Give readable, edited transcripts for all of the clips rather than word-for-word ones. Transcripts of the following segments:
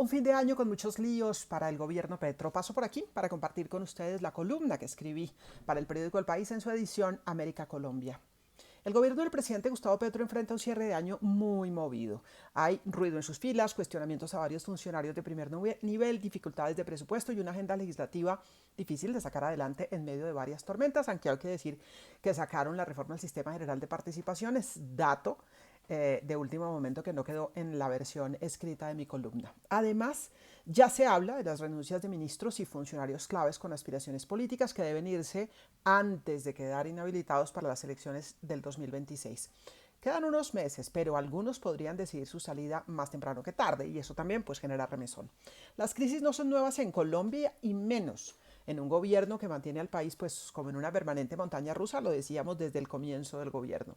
Un fin de año con muchos líos para el gobierno Petro. Paso por aquí para compartir con ustedes la columna que escribí para el periódico El País en su edición América Colombia. El gobierno del presidente Gustavo Petro enfrenta un cierre de año muy movido. Hay ruido en sus filas, cuestionamientos a varios funcionarios de primer nivel, dificultades de presupuesto y una agenda legislativa difícil de sacar adelante en medio de varias tormentas, aunque hay que decir que sacaron la reforma al Sistema General de Participaciones, dato de último momento que no quedó en la versión escrita de mi columna. Además, ya se habla de las renuncias de ministros y funcionarios claves con aspiraciones políticas que deben irse antes de quedar inhabilitados para las elecciones del 2026. Quedan unos meses, pero algunos podrían decidir su salida más temprano que tarde y eso también pues genera remesón. Las crisis no son nuevas en Colombia y menos en un gobierno que mantiene al país pues como en una permanente montaña rusa, lo decíamos desde el comienzo del gobierno.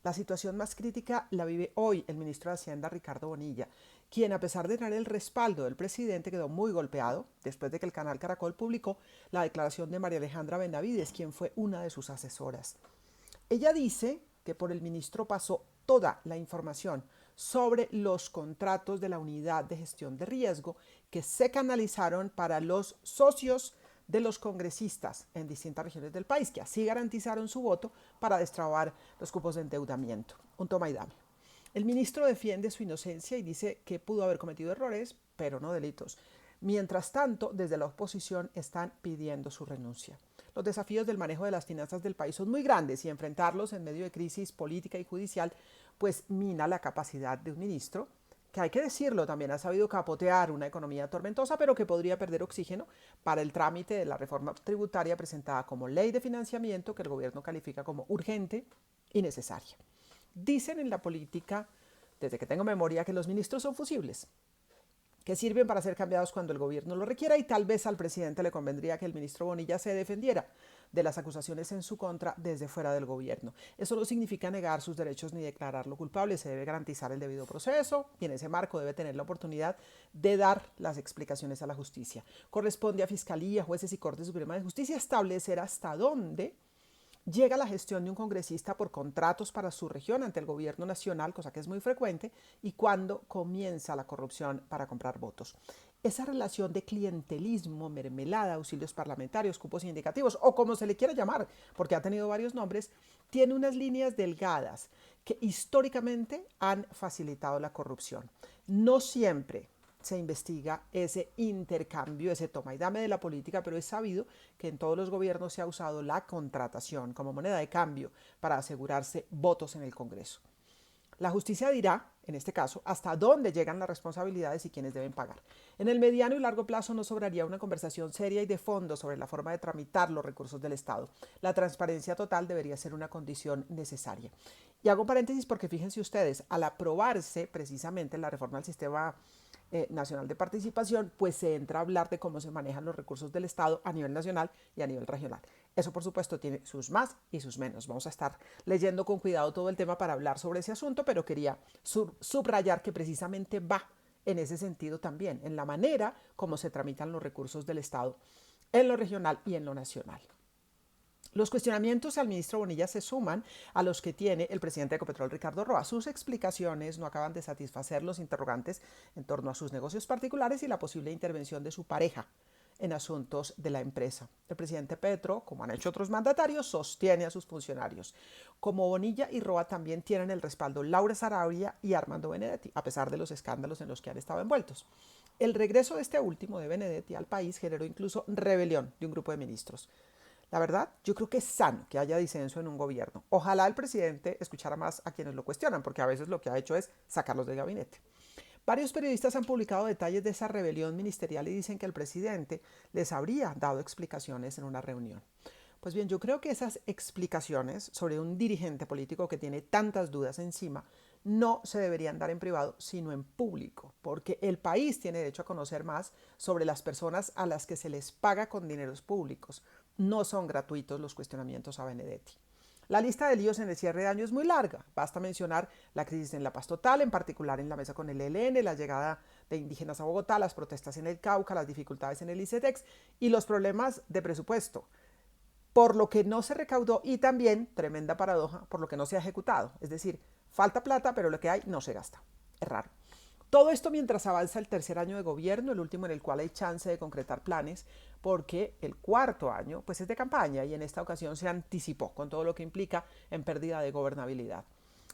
La situación más crítica la vive hoy el ministro de Hacienda, Ricardo Bonilla, quien a pesar de tener el respaldo del presidente quedó muy golpeado después de que el canal Caracol publicó la declaración de María Alejandra Benavides, quien fue una de sus asesoras. Ella dice que por el ministro pasó toda la información sobre los contratos de la unidad de gestión de riesgo que se canalizaron para los socios de los congresistas en distintas regiones del país, que así garantizaron su voto para destrabar los cupos de endeudamiento. Un toma y dame. El ministro defiende su inocencia y dice que pudo haber cometido errores, pero no delitos. Mientras tanto, desde la oposición están pidiendo su renuncia. Los desafíos del manejo de las finanzas del país son muy grandes y enfrentarlos en medio de crisis política y judicial pues mina la capacidad de un ministro que hay que decirlo, también ha sabido capotear una economía tormentosa, pero que podría perder oxígeno para el trámite de la reforma tributaria presentada como ley de financiamiento que el gobierno califica como urgente y necesaria. Dicen en la política, desde que tengo memoria, que los ministros son fusibles, que sirven para ser cambiados cuando el gobierno lo requiera y tal vez al presidente le convendría que el ministro Bonilla se defendiera de las acusaciones en su contra desde fuera del gobierno. Eso no significa negar sus derechos ni declararlo culpable, se debe garantizar el debido proceso y en ese marco debe tener la oportunidad de dar las explicaciones a la justicia. Corresponde a Fiscalía, jueces y Corte Suprema de Justicia establecer hasta dónde llega la gestión de un congresista por contratos para su región ante el gobierno nacional, cosa que es muy frecuente, y cuando comienza la corrupción para comprar votos. Esa relación de clientelismo, mermelada, auxilios parlamentarios, cupos indicativos, o como se le quiera llamar, porque ha tenido varios nombres, tiene unas líneas delgadas que históricamente han facilitado la corrupción. No siempre se investiga ese intercambio, ese toma y dame de la política, pero es sabido que en todos los gobiernos se ha usado la contratación como moneda de cambio para asegurarse votos en el Congreso. La justicia dirá, en este caso, hasta dónde llegan las responsabilidades y quiénes deben pagar. En el mediano y largo plazo no sobraría una conversación seria y de fondo sobre la forma de tramitar los recursos del Estado. La transparencia total debería ser una condición necesaria. Y hago paréntesis porque fíjense ustedes, al aprobarse precisamente la reforma al sistema nacional de participación, pues se entra a hablar de cómo se manejan los recursos del Estado a nivel nacional y a nivel regional. Eso, por supuesto, tiene sus más y sus menos. Vamos a estar leyendo con cuidado todo el tema para hablar sobre ese asunto, pero quería subrayar que precisamente va en ese sentido también, en la manera como se tramitan los recursos del Estado en lo regional y en lo nacional. Los cuestionamientos al ministro Bonilla se suman a los que tiene el presidente de Ecopetrol, Ricardo Roa. Sus explicaciones no acaban de satisfacer los interrogantes en torno a sus negocios particulares y la posible intervención de su pareja en asuntos de la empresa. El presidente Petro, como han hecho otros mandatarios, sostiene a sus funcionarios. Como Bonilla y Roa también tienen el respaldo Laura Sarabia y Armando Benedetti, a pesar de los escándalos en los que han estado envueltos. El regreso de este último, de Benedetti, al país generó incluso rebelión de un grupo de ministros. La verdad, yo creo que es sano que haya disenso en un gobierno. Ojalá el presidente escuchara más a quienes lo cuestionan, porque a veces lo que ha hecho es sacarlos del gabinete. Varios periodistas han publicado detalles de esa rebelión ministerial y dicen que el presidente les habría dado explicaciones en una reunión. Pues bien, yo creo que esas explicaciones sobre un dirigente político que tiene tantas dudas encima no se deberían dar en privado, sino en público, porque el país tiene derecho a conocer más sobre las personas a las que se les paga con dineros públicos. No son gratuitos los cuestionamientos a Benedetti. La lista de líos en el cierre de año es muy larga. Basta mencionar la crisis en La Paz Total, en particular en la mesa con el ELN, la llegada de indígenas a Bogotá, las protestas en el Cauca, las dificultades en el ICETEX y los problemas de presupuesto, por lo que no se recaudó y también, tremenda paradoja, por lo que no se ha ejecutado. Es decir, falta plata, pero lo que hay no se gasta. Es raro. Todo esto mientras avanza el tercer año de gobierno, el último en el cual hay chance de concretar planes, porque el cuarto año pues es de campaña y en esta ocasión se anticipó con todo lo que implica en pérdida de gobernabilidad.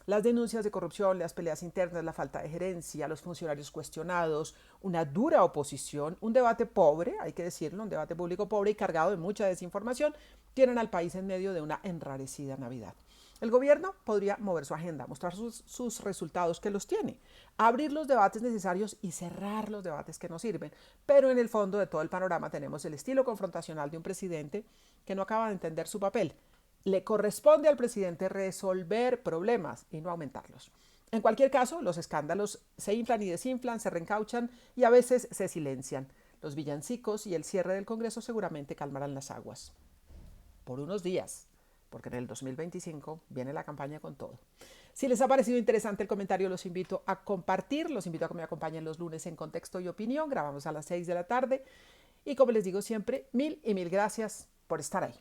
Las denuncias de corrupción, las peleas internas, la falta de gerencia, los funcionarios cuestionados, una dura oposición, un debate pobre, hay que decirlo, un debate público pobre y cargado de mucha desinformación, tienen al país en medio de una enrarecida Navidad. El gobierno podría mover su agenda, mostrar sus resultados que los tiene, abrir los debates necesarios y cerrar los debates que no sirven. Pero en el fondo de todo el panorama tenemos el estilo confrontacional de un presidente que no acaba de entender su papel. Le corresponde al presidente resolver problemas y no aumentarlos. En cualquier caso, los escándalos se inflan y desinflan, se reencauchan y a veces se silencian. Los villancicos y el cierre del Congreso seguramente calmarán las aguas. Por unos días, porque en el 2025 viene la campaña con todo. Si les ha parecido interesante el comentario, los invito a compartir, los invito a que me acompañen los lunes en Contexto y Opinión, grabamos a las 6 de la tarde y como les digo siempre, mil y mil gracias por estar ahí.